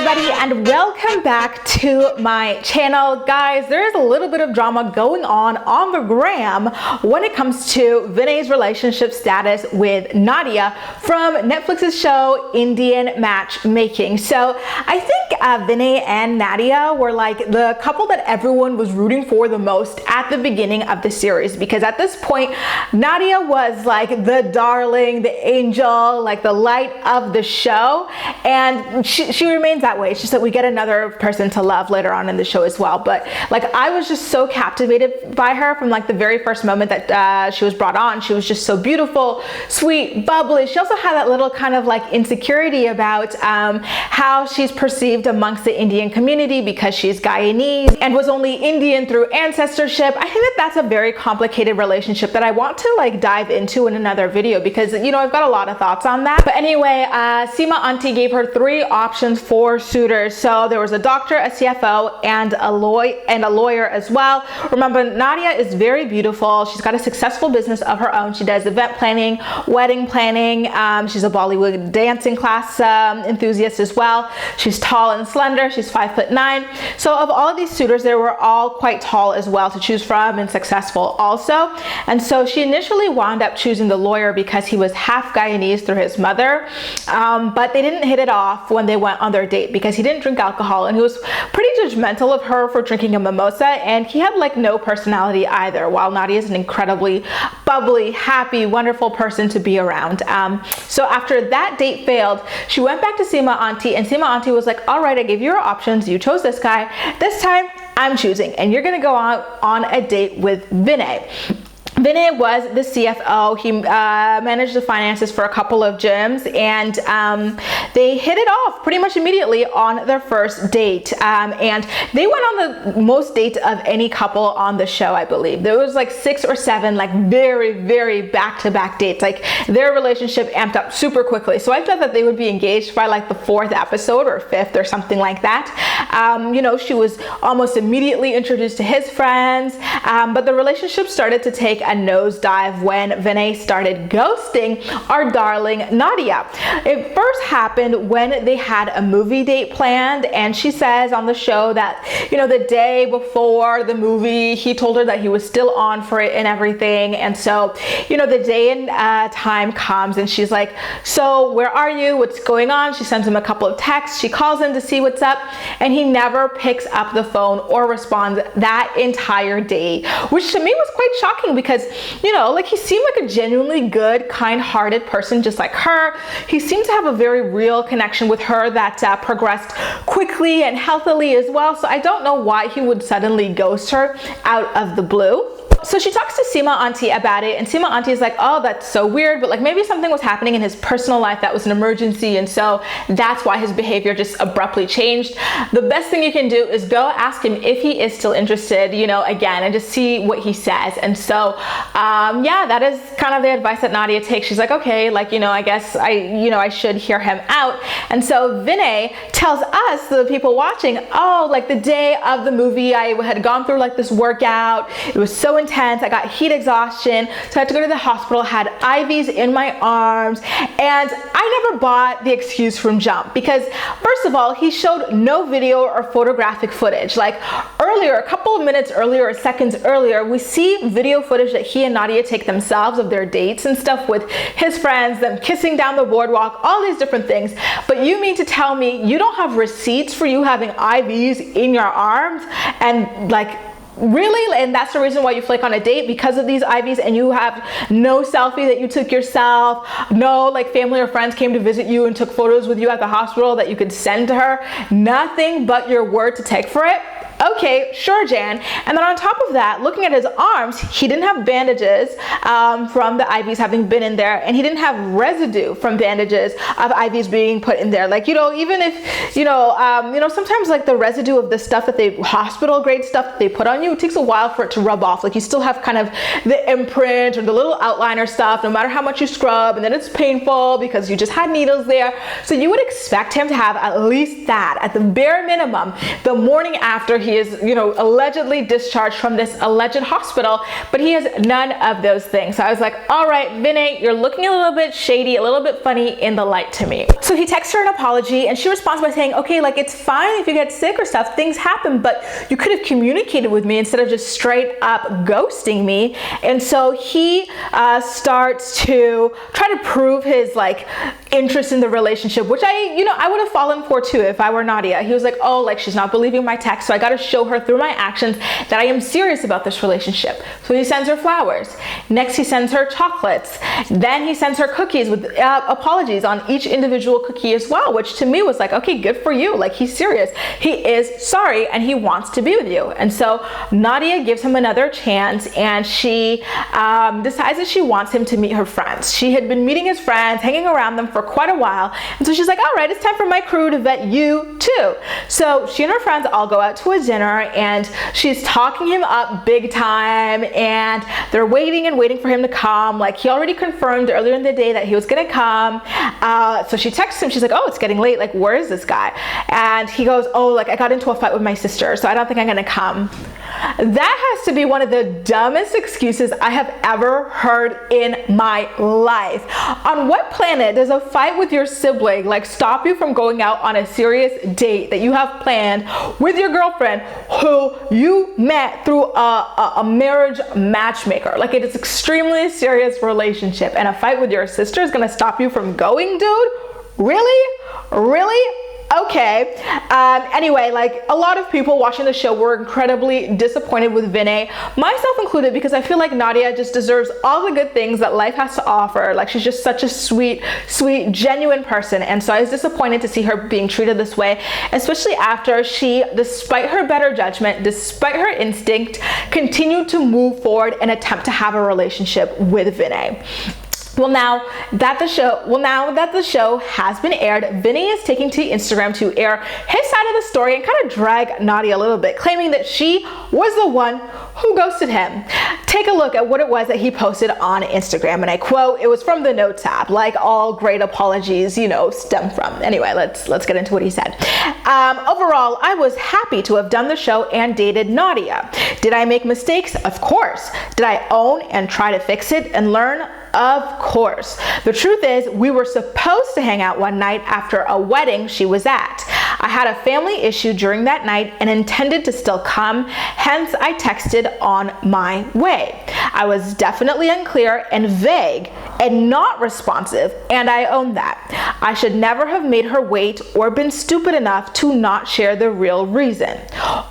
everybody, and welcome back to my channel. Guys, there is a little bit of drama going on the gram when it comes to Vinay's relationship status with Nadia from Netflix's show Indian Matchmaking. So I think Vinay and Nadia were like the couple that everyone was rooting for the most at the beginning of the series, because at this point Nadia was like the darling, the angel, like the light of the show, and she remains that way. It's just that we get another person to love later on in the show as well. But like, I was just so captivated by her from like the very first moment that she was brought on. She was just so beautiful, sweet, bubbly. She also had that little kind of like insecurity about how she's perceived amongst the Indian community because she's Guyanese and was only Indian through ancestorship. I think that that's a very complicated relationship that I want to like dive into in another video, because you know, I've got a lot of thoughts on that. But anyway, Seema Auntie gave her 3 options for suitors. So there was a doctor, a CFO, and a lawyer as well. Remember, Nadia is very beautiful. She's got a successful business of her own. She does event planning, wedding planning. She's a Bollywood dancing class enthusiast as well. She's tall and slender. She's 5'9". So of all of these suitors, they were all quite tall as well to choose from and successful also. And so she initially wound up choosing the lawyer because he was half Guyanese through his mother. But they didn't hit it off when they went on their date because he didn't drink alcohol, and he was pretty judgmental of her for drinking a mimosa, and he had like no personality either, while Nadia is an incredibly bubbly, happy, wonderful person to be around. So after that date failed, she went back to Seema Auntie, and Seema Auntie was like, all right, I gave you your options, you chose this guy, this time I'm choosing, and you're gonna go out on a date with Vinay. Vinay was the CFO. He managed the finances for a couple of gyms, and they hit it off pretty much immediately on their first date. And they went on the most dates of any couple on the show, I believe. There was like 6 or 7 like very, very back-to-back dates. Like, their relationship amped up super quickly. So I thought that they would be engaged by like the 4th episode or 5th or something like that. You know, she was almost immediately introduced to his friends, but the relationship started to take a nosedive when Vinay started ghosting our darling Nadia. It first happened when they had a movie date planned, and she says on the show that, you know, the day before the movie, he told her that he was still on for it and everything. And so, you know, the day and time comes, and she's like, so where are you? What's going on? She sends him a couple of texts. She calls him to see what's up, and he never picks up the phone or responds that entire day, which to me was quite shocking because, you know, like, he seemed like a genuinely good, kind-hearted person just like her. He seemed to have a very real connection with her that progressed quickly and healthily as well. So I don't know why he would suddenly ghost her out of the blue. So she talks to Seema Auntie about it, and Seema Auntie is like, oh, that's so weird, but like maybe something was happening in his personal life that was an emergency, and so that's why his behavior just abruptly changed. The best thing you can do is go ask him if he is still interested, you know, again, and just see what he says. And so yeah, that is kind of the advice that Nadia takes. She's like, okay, like, you know, I guess I should hear him out. And so Vinay tells us, the people watching, oh, like the day of the movie, I had gone through like this workout. It was so intense. I got heat exhaustion, so I had to go to the hospital, had IVs in my arms, and I never bought the excuse from jump because, first of all, he showed no video or photographic footage. Like, earlier, a couple of minutes earlier or seconds earlier, we see video footage that he and Nadia take themselves of their dates and stuff with his friends, them kissing down the boardwalk, all these different things. But you mean to tell me you don't have receipts for you having IVs in your arms? And like, really? And that's the reason why you flake on a date, because of these IVs, and you have no selfie that you took yourself, no like family or friends came to visit you and took photos with you at the hospital that you could send to her, nothing but your word to take for it? Okay, sure, Jan. And then on top of that, looking at his arms, he didn't have bandages from the IVs having been in there, and he didn't have residue from bandages of IVs being put in there. Like, you know, even if, you know, sometimes like the residue of the stuff that they, hospital grade stuff that they put on you, it takes a while for it to rub off. Like, you still have kind of the imprint or the little outliner stuff, no matter how much you scrub, and then it's painful because you just had needles there. So you would expect him to have at least that, at the bare minimum, the morning after he is, you know, allegedly discharged from this alleged hospital, but he has none of those things. So I was like, all right, Vinay, you're looking a little bit shady, a little bit funny in the light to me. So he texts her an apology, and she responds by saying, okay, like, it's fine if you get sick or stuff, things happen, but you could have communicated with me instead of just straight up ghosting me. And so he starts to try to prove his like interest in the relationship, which I would have fallen for too if I were Nadia. He was like, oh, like, she's not believing my text, so I got to show her through my actions that I am serious about this relationship. So he sends her flowers. Next, he sends her chocolates. Then he sends her cookies with apologies on each individual cookie as well, which to me was like, okay, good for you. Like, he's serious. He is sorry and he wants to be with you. And so Nadia gives him another chance, and she decides that she wants him to meet her friends. She had been meeting his friends, hanging around them for quite a while. And so she's like, all right, it's time for my crew to vet you too. So she and her friends all go out to a dinner, and she's talking him up big time, and they're waiting and waiting for him to come. Like, he already confirmed earlier in the day that he was gonna come. So she texts him, she's like, oh, it's getting late, like, where is this guy? And he goes, oh, like, I got into a fight with my sister, so I don't think I'm gonna come. That has to be one of the dumbest excuses I have ever heard in my life. On what planet does a fight with your sibling like stop you from going out on a serious date that you have planned with your girlfriend who you met through a marriage matchmaker? Like, it is extremely serious relationship, and a fight with your sister is gonna stop you from going, dude? Really? Really? Okay. Anyway, like, a lot of people watching the show were incredibly disappointed with Vinay, myself included, because I feel like Nadia just deserves all the good things that life has to offer. Like, she's just such a sweet, genuine person. And so I was disappointed to see her being treated this way, especially after she, despite her better judgment, despite her instinct, continued to move forward and attempt to have a relationship with Vinay. Well, now that the show has been aired, Vinay is taking to Instagram to air his side of the story and kind of drag Nadia a little bit, claiming that she was the one who ghosted him. Take a look at what it was that he posted on Instagram, and I quote, it was from the notes app, like all great apologies, you know, stem from. Anyway, let's get into what he said. Overall, I was happy to have done the show and dated Nadia. Did I make mistakes? Of course. Did I own and try to fix it and learn? Of course. The truth is, we were supposed to hang out one night after a wedding she was at. I had a family issue during that night and intended to still come, hence I texted on my way. I was definitely unclear and vague and not responsive, and I own that. I should never have made her wait or been stupid enough to not share the real reason.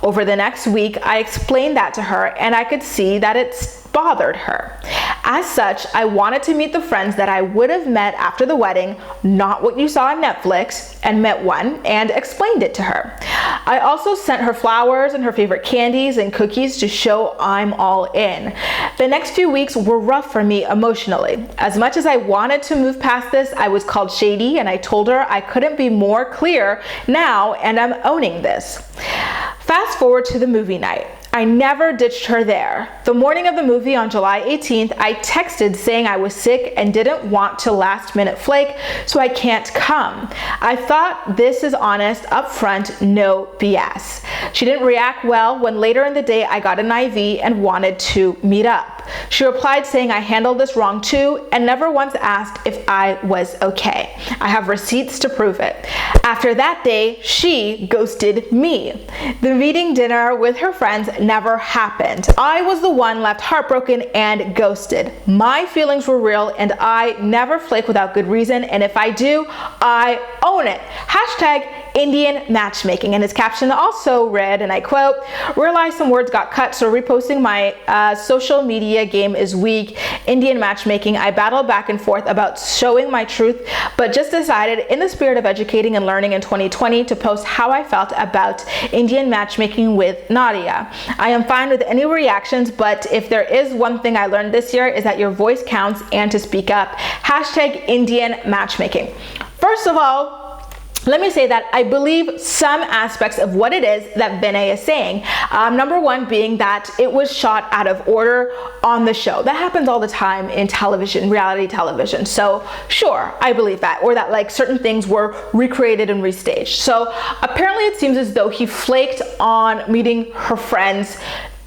Over the next week, I explained that to her, and I could see that it bothered her. As such, I wanted to meet the friends that I would have met after the wedding, not what you saw on Netflix, and met one and explained it to her. I also sent her flowers and her favorite candies and cookies to show I'm all in. The next few weeks were rough for me emotionally. As much as I wanted to move past this, I was called shady, and I told her I couldn't be more clear now, and I'm owning this. Fast forward to the movie night. I never ditched her there. The morning of the movie on July 18th, I texted saying I was sick and didn't want to last minute flake, so I can't come. I thought this is honest, upfront, no BS. She didn't react well when later in the day I got an IV and wanted to meet up. She replied saying I handled this wrong too and never once asked if I was okay. I have receipts to prove it. After that day, she ghosted me. The meeting dinner with her friends never happened. I was the one left heartbroken and ghosted. My feelings were real, and I never flake without good reason, and if I do, I own it. Hashtag Indian matchmaking. And his caption also read, and I quote, realized some words got cut, so reposting my social media game is weak. Indian matchmaking. I battled back and forth about showing my truth, but just decided in the spirit of educating and learning in 2020 to post how I felt about Indian matchmaking with Nadia. I am fine with any reactions, but if there is one thing I learned this year is that your voice counts and to speak up. Hashtag Indian matchmaking. First of all, Let me say that I believe some aspects of what it is that Vinay is saying. Number one being that it was shot out of order on the show. That happens all the time in television, reality television. So sure, I believe that. Or that like certain things were recreated and restaged. So apparently it seems as though he flaked on meeting her friends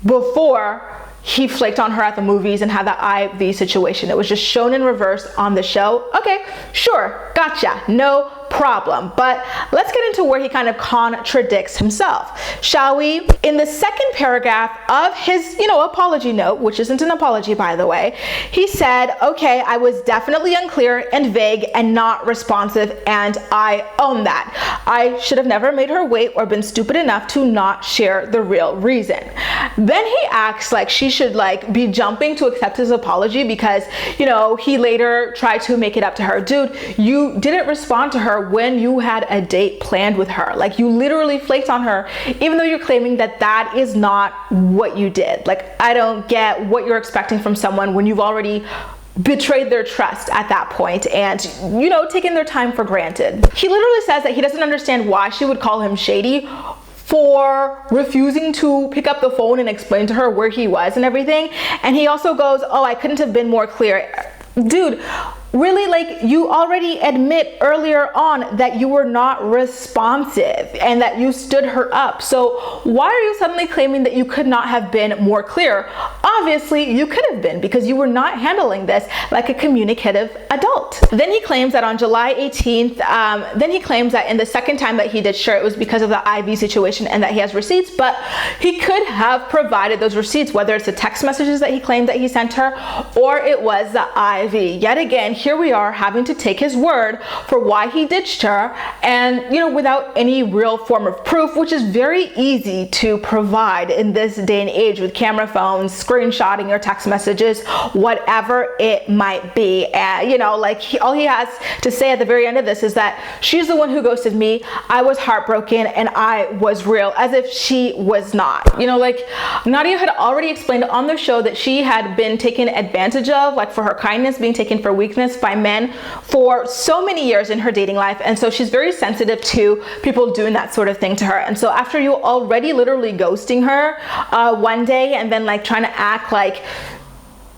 before he flaked on her at the movies and had the IV situation. It was just shown in reverse on the show. Okay, sure, gotcha, no problem. But let's get into where he kind of contradicts himself, shall we? In the second paragraph of his, apology note, which isn't an apology, by the way, he said, okay, I was definitely unclear and vague and not responsive, and I own that. I should have never made her wait or been stupid enough to not share the real reason. Then he acts like she should be jumping to accept his apology because, he later tried to make it up to her. Dude, you didn't respond to her when you had a date planned with her. Like, you literally flaked on her, even though you're claiming that that is not what you did. Like, I don't get what you're expecting from someone when you've already betrayed their trust at that point and, taken their time for granted. He literally says that he doesn't understand why she would call him shady for refusing to pick up the phone and explain to her where he was and everything. And he also goes, oh, I couldn't have been more clear. Dude, really, you already admit earlier on that you were not responsive and that you stood her up. So why are you suddenly claiming that you could not have been more clear? Obviously, you could have been, because you were not handling this like a communicative adult. Then he claims that on July 18th, then he claims that in the second time that he did share, it was because of the IV situation and that he has receipts, but he could have provided those receipts, whether it's the text messages that he claimed that he sent her or it was the IV. Yet again, here we are having to take his word for why he ditched her, and without any real form of proof, which is very easy to provide in this day and age with camera phones, screenshotting your text messages, whatever it might be. And all he has to say at the very end of this is that she's the one who ghosted me, I was heartbroken, and I was real, as if she was not. Nadia had already explained on the show that she had been taken advantage of, for her kindness being taken for weakness by men for so many years in her dating life. And so she's very sensitive to people doing that sort of thing to her. And so after you already literally ghosting her one day and then trying to act like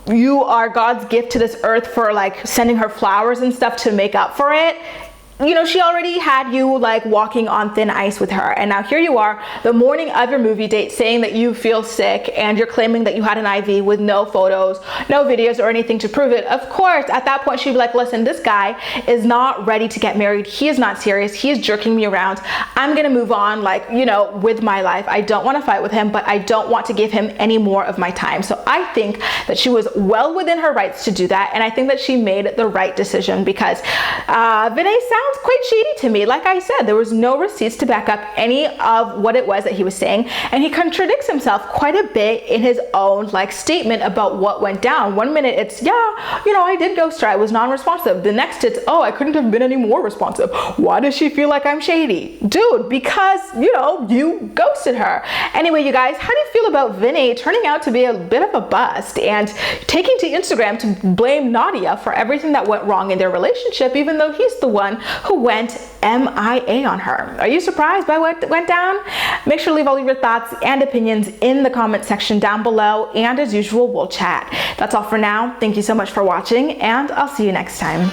you are God's gift to this earth for sending her flowers and stuff to make up for it, she already had you walking on thin ice with her. And now here you are the morning of your movie date saying that you feel sick, and you're claiming that you had an IV with no photos, no videos, or anything to prove it. Of course, at that point she'd be like, listen, this guy is not ready to get married. He is not serious. He is jerking me around. I'm gonna move on with my life. I don't want to fight with him, but I don't want to give him any more of my time. So I think that she was well within her rights to do that, and I think that she made the right decision, because Vinay sounds quite shady to me. Like I said, there was no receipts to back up any of what it was that he was saying, and he contradicts himself quite a bit in his own statement about what went down. One minute it's, I did ghost her, I was non-responsive. The next it's, oh, I couldn't have been any more responsive. Why does she feel like I'm shady? Dude, because you ghosted her. Anyway, you guys, how do you feel about Vinay turning out to be a bit of a bust and taking to Instagram to blame Nadia for everything that went wrong in their relationship, even though he's the one who went MIA on her? Are you surprised by what went down? Make sure to leave all of your thoughts and opinions in the comment section down below, and as usual, we'll chat. That's all for now. Thank you so much for watching, and I'll see you next time.